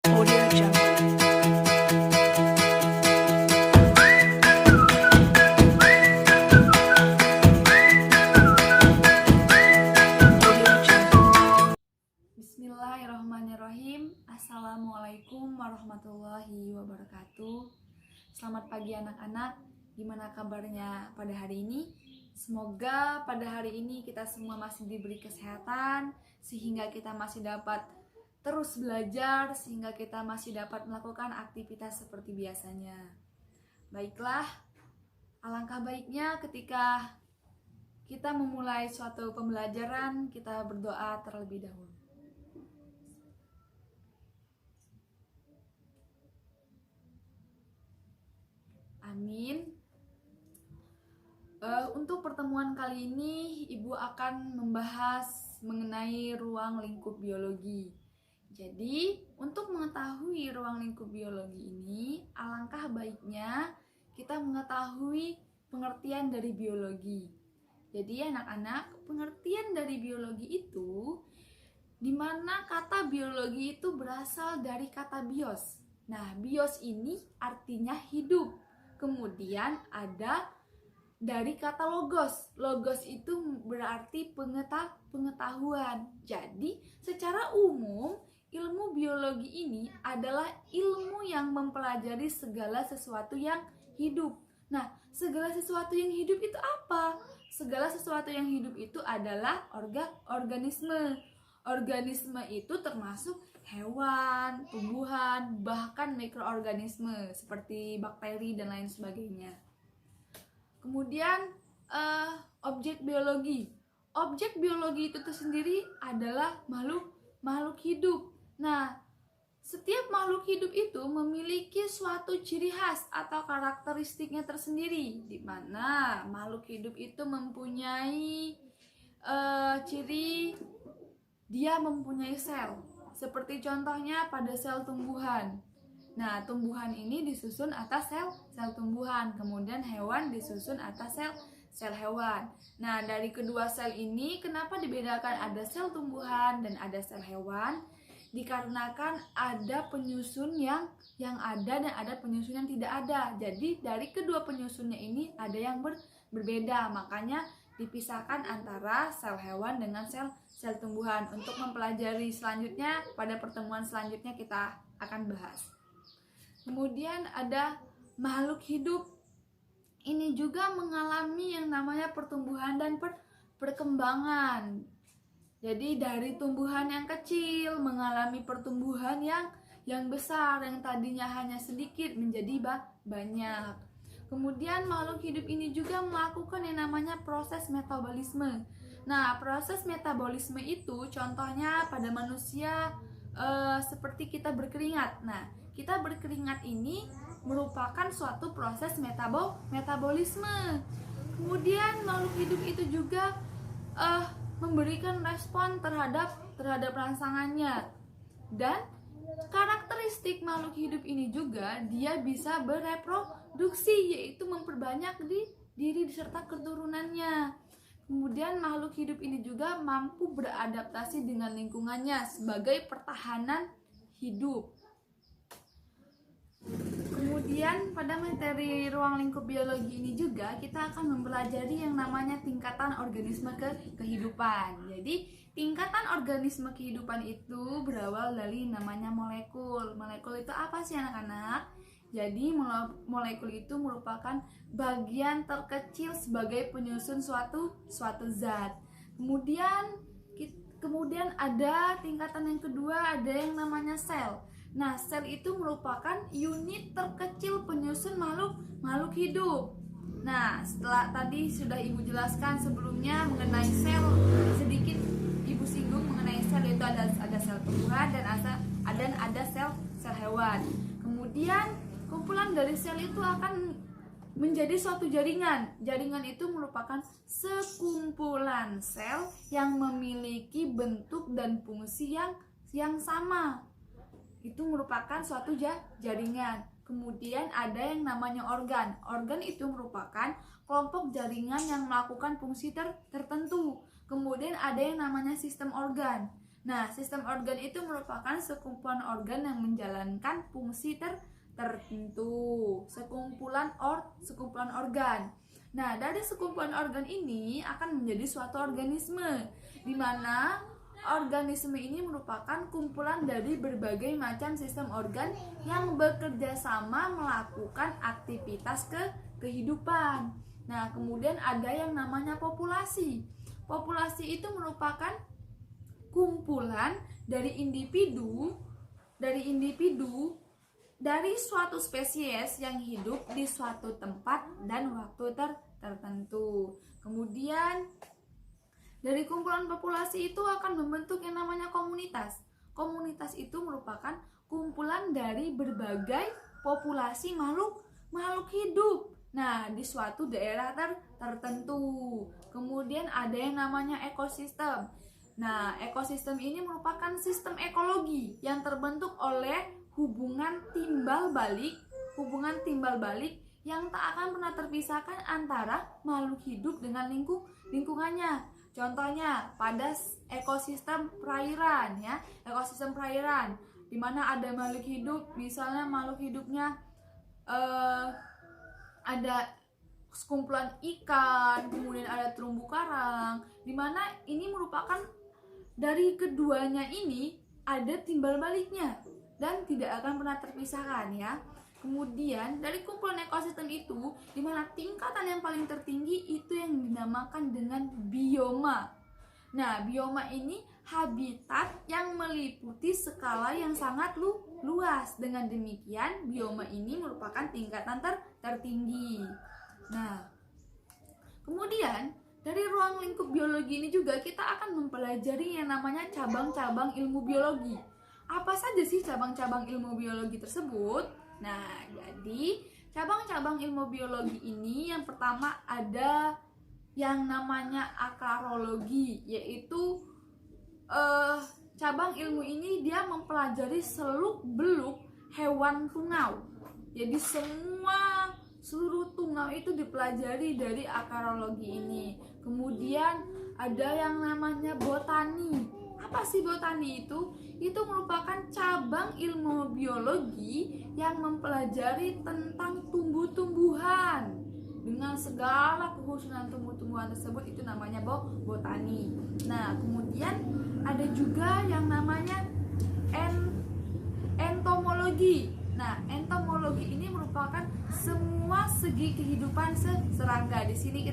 Audio Jungle. Audio Jungle. Bismillahirrahmanirrahim. Assalamualaikum warahmatullahi wabarakatuh. Selamat pagi anak-anak. Gimana kabarnya pada hari ini? Semoga pada hari ini kita semua masih diberi kesehatan, sehingga kita masih dapat terus belajar, sehingga kita masih dapat melakukan aktivitas seperti biasanya. Baiklah, alangkah baiknya ketika kita memulai suatu pembelajaran, kita berdoa terlebih dahulu. Amin. Untuk pertemuan kali ini, Ibu akan membahas mengenai ruang lingkup biologi. Jadi, untuk mengetahui ruang lingkup biologi ini, alangkah baiknya kita mengetahui pengertian dari biologi. Jadi, anak-anak, pengertian dari biologi itu, di mana kata biologi itu berasal dari kata bios. Nah, bios ini artinya hidup. Kemudian ada dari kata logos. Logos itu berarti pengetahuan. Jadi, secara umum, ilmu biologi ini adalah ilmu yang mempelajari segala sesuatu yang hidup. Nah, segala sesuatu yang hidup itu apa? Segala sesuatu yang hidup itu adalah organisme. Organisme itu termasuk hewan, tumbuhan, bahkan mikroorganisme seperti bakteri dan lain sebagainya. Kemudian objek biologi. Objek biologi itu sendiri adalah makhluk hidup. Nah, setiap makhluk hidup itu memiliki suatu ciri khas atau karakteristiknya tersendiri, di mana makhluk hidup itu mempunyai ciri dia mempunyai sel. Seperti contohnya pada sel tumbuhan. Nah, tumbuhan ini disusun atas sel tumbuhan, kemudian hewan disusun atas sel hewan. Nah, dari kedua sel ini kenapa dibedakan ada sel tumbuhan dan ada sel hewan? Dikarenakan ada penyusun yang ada dan ada penyusun yang tidak ada. Jadi dari kedua penyusunnya ini ada yang berbeda. Makanya dipisahkan antara sel hewan dengan sel tumbuhan. Untuk mempelajari selanjutnya, pada pertemuan selanjutnya kita akan bahas. Kemudian ada makhluk hidup. Ini juga mengalami yang namanya pertumbuhan dan perkembangan. Jadi dari tumbuhan yang kecil mengalami pertumbuhan yang besar, yang tadinya hanya sedikit menjadi banyak. Kemudian makhluk hidup ini juga melakukan yang namanya proses metabolisme. Nah, proses metabolisme itu contohnya pada manusia seperti kita berkeringat. Nah, kita berkeringat ini merupakan suatu proses metabolisme. Kemudian makhluk hidup itu juga memberikan respon terhadap rangsangannya. Dan karakteristik makhluk hidup ini juga dia bisa bereproduksi, yaitu memperbanyak diri serta keturunannya. Kemudian makhluk hidup ini juga mampu beradaptasi dengan lingkungannya sebagai pertahanan hidup. Kemudian pada materi ruang lingkup biologi ini juga kita akan mempelajari yang namanya tingkatan organisme kehidupan. Jadi tingkatan organisme kehidupan itu berawal dari namanya molekul. Molekul itu apa sih anak-anak? Jadi molekul itu merupakan bagian terkecil sebagai penyusun suatu zat. Kemudian ada tingkatan yang kedua, ada yang namanya sel. Nah, sel itu merupakan unit terkecil penyusun makhluk hidup. Nah, setelah tadi sudah Ibu jelaskan sebelumnya mengenai sel, sedikit Ibu singgung mengenai sel, itu ada sel tumbuhan dan ada sel hewan. Kemudian kumpulan dari sel itu akan menjadi suatu jaringan. Jaringan itu merupakan sekumpulan sel yang memiliki bentuk dan fungsi yang sama. Itu merupakan suatu jaringan. Kemudian ada yang namanya organ. Organ itu merupakan kelompok jaringan yang melakukan fungsi tertentu. Kemudian ada yang namanya sistem organ. Nah, sistem organ itu merupakan sekumpulan organ yang menjalankan fungsi tertentu. Sekumpulan organ. Nah, dari sekumpulan organ ini akan menjadi suatu organisme, di mana organisme ini merupakan kumpulan dari berbagai macam sistem organ yang bekerja sama melakukan aktivitas kehidupan. Nah, kemudian ada yang namanya populasi. Populasi itu merupakan kumpulan dari individu dari suatu spesies yang hidup di suatu tempat dan waktu tertentu. Kemudian dari kumpulan populasi itu akan membentuk yang namanya komunitas. Komunitas itu merupakan kumpulan dari berbagai populasi makhluk hidup. Nah, di suatu daerah tertentu. Kemudian ada yang namanya ekosistem. Nah, ekosistem ini merupakan sistem ekologi yang terbentuk oleh hubungan timbal balik yang tak akan pernah terpisahkan antara makhluk hidup dengan lingkungannya. Contohnya pada ekosistem perairan ya, ekosistem perairan di mana ada makhluk hidup, misalnya makhluk hidupnya ada sekumpulan ikan, kemudian ada terumbu karang, di mana ini merupakan dari keduanya ini ada timbal baliknya dan tidak akan pernah terpisahkan ya. Kemudian dari kumpulan ekosistem itu, di mana tingkatan yang paling tertinggi itu yang dinamakan dengan bioma. Nah, bioma ini habitat yang meliputi skala yang sangat luas. Dengan demikian, bioma ini merupakan tingkatan tertinggi. Nah, kemudian dari ruang lingkup biologi ini juga kita akan mempelajari yang namanya cabang-cabang ilmu biologi. Apa saja sih cabang-cabang ilmu biologi tersebut? Nah, jadi cabang-cabang ilmu biologi ini yang pertama ada yang namanya akarologi, yaitu cabang ilmu ini dia mempelajari seluk-beluk hewan tungau. Jadi seluruh tungau itu dipelajari dari akarologi ini. Kemudian ada yang namanya botani. Apa sih botani itu? Itu merupakan cabang ilmu biologi yang mempelajari tentang tumbuh-tumbuhan. Dengan segala kekhususan tumbuh-tumbuhan tersebut, itu namanya botani. Nah, kemudian ada juga yang namanya entomologi. Nah, entomologi ini merupakan semua segi kehidupan serangga. Di sini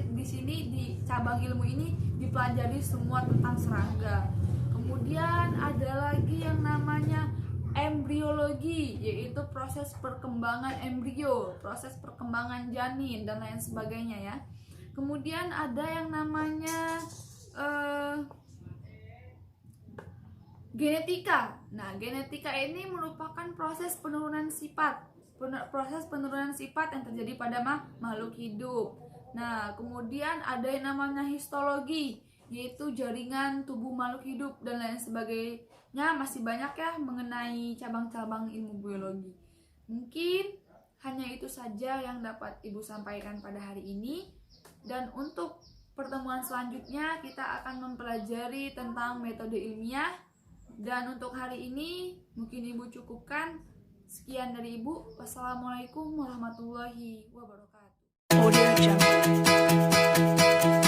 di cabang ilmu ini dipelajari semua tentang serangga. Kemudian ada lagi yang namanya embriologi, yaitu proses perkembangan embrio, proses perkembangan janin dan lain sebagainya ya. Kemudian ada yang namanya genetika. Nah, genetika ini merupakan proses penurunan sifat yang terjadi pada makhluk hidup. Nah, kemudian ada yang namanya histologi, yaitu jaringan tubuh makhluk hidup dan lain sebagainya. Masih banyak ya mengenai cabang-cabang ilmu biologi. Mungkin hanya itu saja yang dapat Ibu sampaikan pada hari ini. Dan untuk pertemuan selanjutnya kita akan mempelajari tentang metode ilmiah. Dan untuk hari ini mungkin Ibu cukupkan. Sekian dari Ibu. Wassalamualaikum warahmatullahi wabarakatuh. Audio Jungle.